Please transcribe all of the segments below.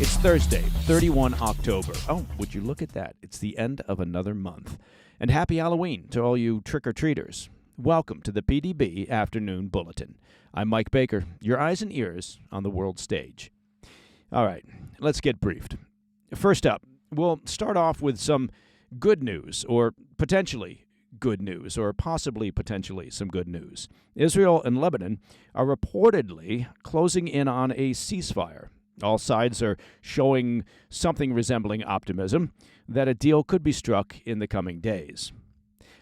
It's Thursday, 31 October. Oh, would you look at that? It's the end of another month. And happy Halloween to all you trick-or-treaters. Welcome to the PDB Afternoon Bulletin. I'm Mike Baker, your eyes and ears on the world stage. All right, let's get briefed. First up, we'll start off with some good news, or potentially good news, or possibly potentially some good news. Israel and Lebanon are reportedly closing in on a ceasefire. All sides are showing something resembling optimism that a deal could be struck in the coming days.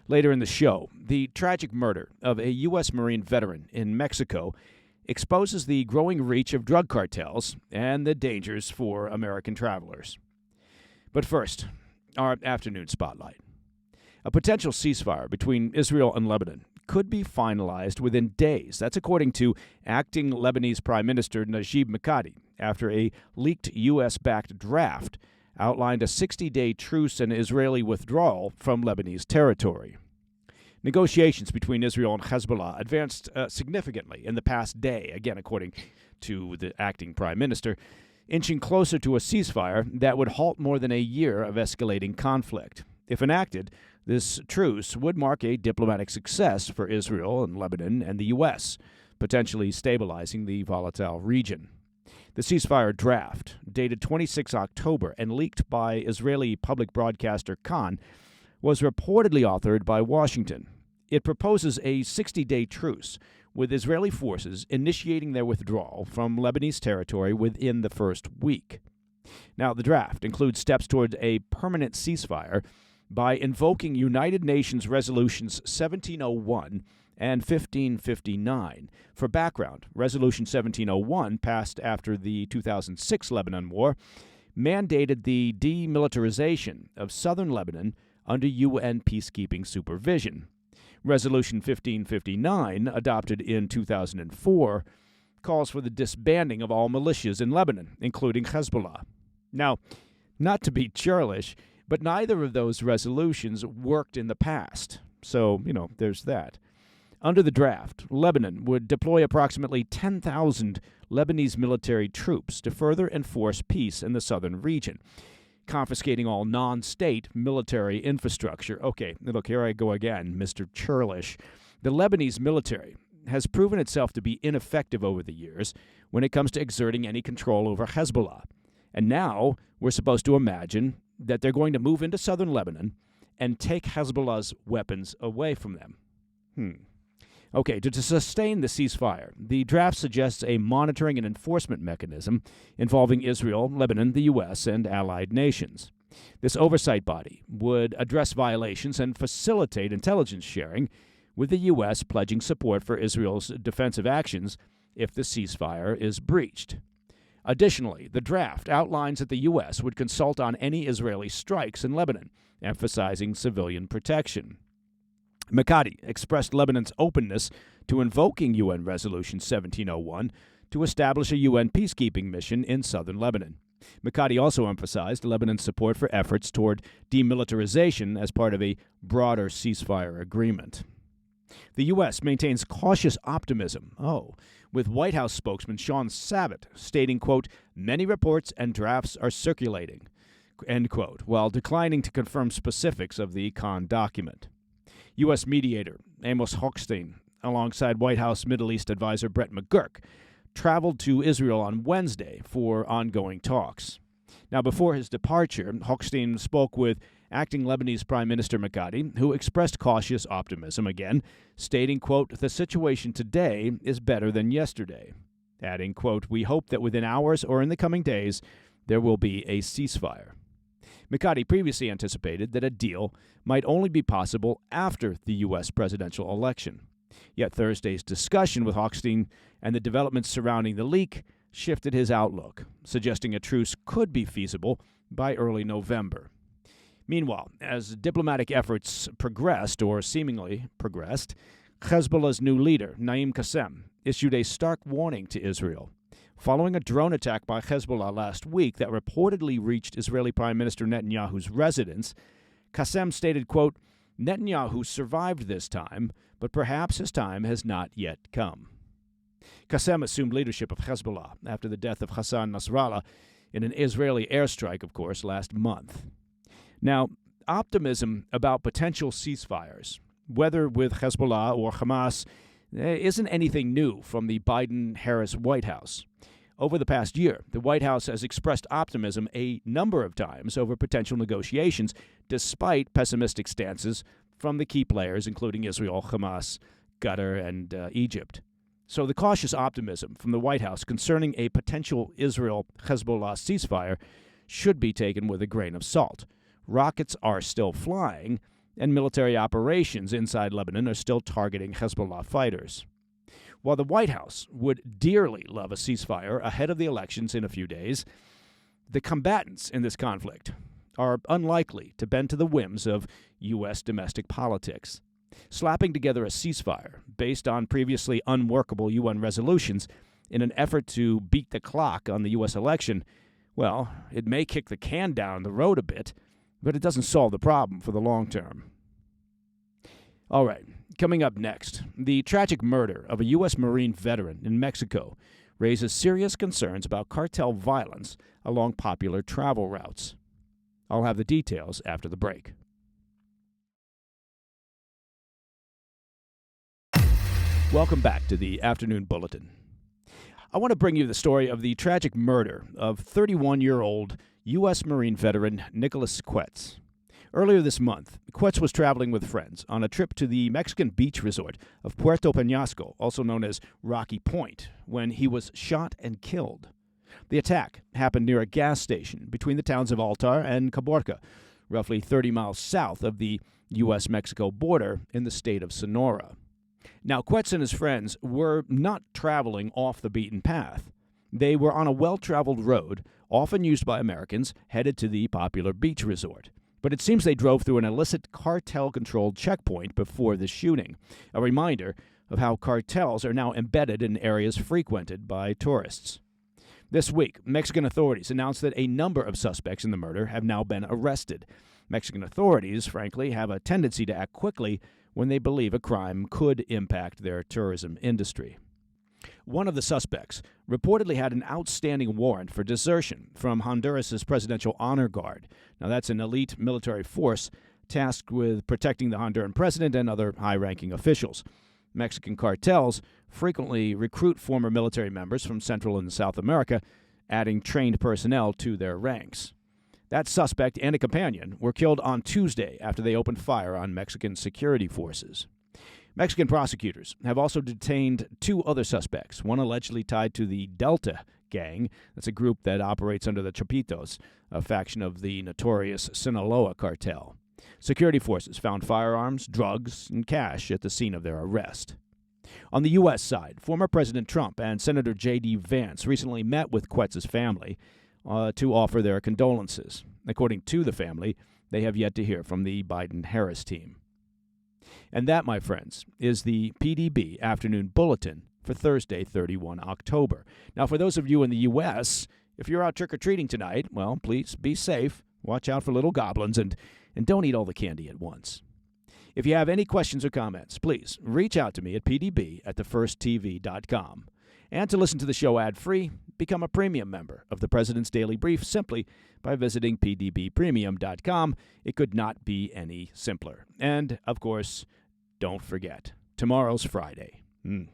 Later in the show, the tragic murder of a U.S. Marine veteran in Mexico exposes the growing reach of drug cartels and the dangers for American travelers. But first, our afternoon spotlight. A potential ceasefire between Israel and Lebanon could be finalized within days. That's according to acting Lebanese Prime Minister Najib Mikati, after a leaked U.S.-backed draft outlined a 60-day truce and Israeli withdrawal from Lebanese territory. Negotiations between Israel and Hezbollah advanced significantly in the past day, again according to the acting Prime Minister, inching closer to a ceasefire that would halt more than a year of escalating conflict. If enacted, this truce would mark a diplomatic success for Israel and Lebanon and the U.S., potentially stabilizing the volatile region. The ceasefire draft, dated 26 October and leaked by Israeli public broadcaster Khan, was reportedly authored by Washington. It proposes a 60-day truce, with Israeli forces initiating their withdrawal from Lebanese territory within the first week. Now, the draft includes steps toward a permanent ceasefire by invoking United Nations Resolutions 1701 and 1559. For background, Resolution 1701, passed after the 2006 Lebanon War, mandated the demilitarization of southern Lebanon under UN peacekeeping supervision. Resolution 1559, adopted in 2004, calls for the disbanding of all militias in Lebanon, including Hezbollah. Now, not to be churlish, but neither of those resolutions worked in the past. So, there's that. Under the draft, Lebanon would deploy approximately 10,000 Lebanese military troops to further enforce peace in the southern region, confiscating all non-state military infrastructure. Okay, look, here I go again, Mr. Churlish. The Lebanese military has proven itself to be ineffective over the years when it comes to exerting any control over Hezbollah. And now we're supposed to imagine that they're going to move into southern Lebanon and take Hezbollah's weapons away from them. Okay, to sustain the ceasefire, the draft suggests a monitoring and enforcement mechanism involving Israel, Lebanon, the U.S., and allied nations. This oversight body would address violations and facilitate intelligence sharing, with the U.S. pledging support for Israel's defensive actions if the ceasefire is breached. Additionally, the draft outlines that the U.S. would consult on any Israeli strikes in Lebanon, emphasizing civilian protection. Mikati expressed Lebanon's openness to invoking UN Resolution 1701 to establish a UN peacekeeping mission in southern Lebanon. Mikati also emphasized Lebanon's support for efforts toward demilitarization as part of a broader ceasefire agreement. The U.S. maintains cautious optimism, with White House spokesman Sean Sabat stating, quote, "Many reports and drafts are circulating," end quote, while declining to confirm specifics of the Khan document. U.S. mediator Amos Hochstein, alongside White House Middle East advisor Brett McGurk, traveled to Israel on Wednesday for ongoing talks. Now, before his departure, Hochstein spoke with acting Lebanese Prime Minister Mikati, who expressed cautious optimism again, stating, quote, "The situation today is better than yesterday," adding, quote, "We hope that within hours or in the coming days there will be a ceasefire." Mikati previously anticipated that a deal might only be possible after the U.S. presidential election. Yet Thursday's discussion with Hochstein and the developments surrounding the leak shifted his outlook, suggesting a truce could be feasible by early November. Meanwhile, as diplomatic efforts progressed, or seemingly progressed, Hezbollah's new leader, Naim Qassem, issued a stark warning to Israel. Following a drone attack by Hezbollah last week that reportedly reached Israeli Prime Minister Netanyahu's residence, Qassem stated, quote, "Netanyahu survived this time, but perhaps his time has not yet come." Qassem assumed leadership of Hezbollah after the death of Hassan Nasrallah in an Israeli airstrike, of course, last month. Now, optimism about potential ceasefires, whether with Hezbollah or Hamas, isn't anything new from the Biden-Harris White House. Over the past year, the White House has expressed optimism a number of times over potential negotiations, despite pessimistic stances from the key players, including Israel, Hamas, Qatar, and Egypt. So the cautious optimism from the White House concerning a potential Israel-Hezbollah ceasefire should be taken with a grain of salt. Rockets are still flying, and military operations inside Lebanon are still targeting Hezbollah fighters. While the White House would dearly love a ceasefire ahead of the elections in a few days, the combatants in this conflict are unlikely to bend to the whims of U.S. domestic politics. Slapping together a ceasefire based on previously unworkable UN resolutions in an effort to beat the clock on the U.S. election, well, it may kick the can down the road a bit, but it doesn't solve the problem for the long term. All right, coming up next, the tragic murder of a U.S. Marine veteran in Mexico raises serious concerns about cartel violence along popular travel routes. I'll have the details after the break. Welcome back to the Afternoon Bulletin. I want to bring you the story of the tragic murder of 31-year-old U.S. Marine veteran Nicholas Quetz. Earlier this month, Quetz was traveling with friends on a trip to the Mexican beach resort of Puerto Peñasco, also known as Rocky Point, when he was shot and killed. The attack happened near a gas station between the towns of Altar and Caborca, roughly 30 miles south of the U.S.-Mexico border in the state of Sonora. Now, Quetz and his friends were not traveling off the beaten path. They were on a well-traveled road, often used by Americans, headed to the popular beach resort. But it seems they drove through an illicit cartel-controlled checkpoint before the shooting, a reminder of how cartels are now embedded in areas frequented by tourists. This week, Mexican authorities announced that a number of suspects in the murder have now been arrested. Mexican authorities, frankly, have a tendency to act quickly when they believe a crime could impact their tourism industry. One of the suspects reportedly had an outstanding warrant for desertion from Honduras's Presidential Honor Guard. Now, that's an elite military force tasked with protecting the Honduran president and other high-ranking officials. Mexican cartels frequently recruit former military members from Central and South America, adding trained personnel to their ranks. That suspect and a companion were killed on Tuesday after they opened fire on Mexican security forces. Mexican prosecutors have also detained two other suspects, one allegedly tied to the Delta Gang. That's a group that operates under the Chapitos, a faction of the notorious Sinaloa cartel. Security forces found firearms, drugs, and cash at the scene of their arrest. On the U.S. side, former President Trump and Senator J.D. Vance recently met with Quetz's family to offer their condolences. According to the family, they have yet to hear from the Biden-Harris team. And that, my friends, is the PDB Afternoon Bulletin for Thursday, 31 October. Now, for those of you in the U.S., if you're out trick-or-treating tonight, well, please be safe, watch out for little goblins, and don't eat all the candy at once. If you have any questions or comments, please reach out to me at pdb@thefirsttv.com. And to listen to the show ad-free, become a premium member of the President's Daily Brief simply by visiting pdbpremium.com. It could not be any simpler. And, of course, don't forget, tomorrow's Friday. I'm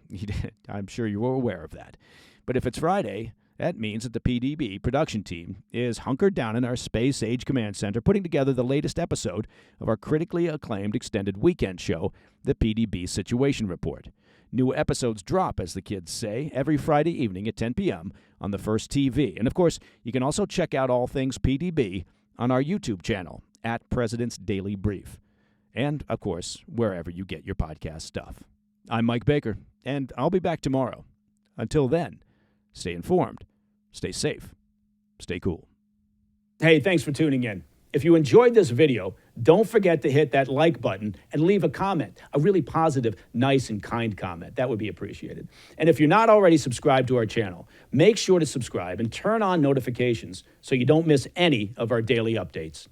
sure you were aware of that. But if it's Friday, that means that the PDB production team is hunkered down in our Space Age Command Center putting together the latest episode of our critically acclaimed extended weekend show, the PDB Situation Report. New episodes drop, as the kids say, every Friday evening at 10 p.m. on the First TV. And, of course, you can also check out all things PDB on our YouTube channel, at President's Daily Brief. And, of course, wherever you get your podcast stuff. I'm Mike Baker, and I'll be back tomorrow. Until then, stay informed, stay safe, stay cool. Hey, thanks for tuning in. If you enjoyed this video, don't forget to hit that like button and leave a comment, a really positive, nice, and kind comment. That would be appreciated. And if you're not already subscribed to our channel, make sure to subscribe and turn on notifications so you don't miss any of our daily updates.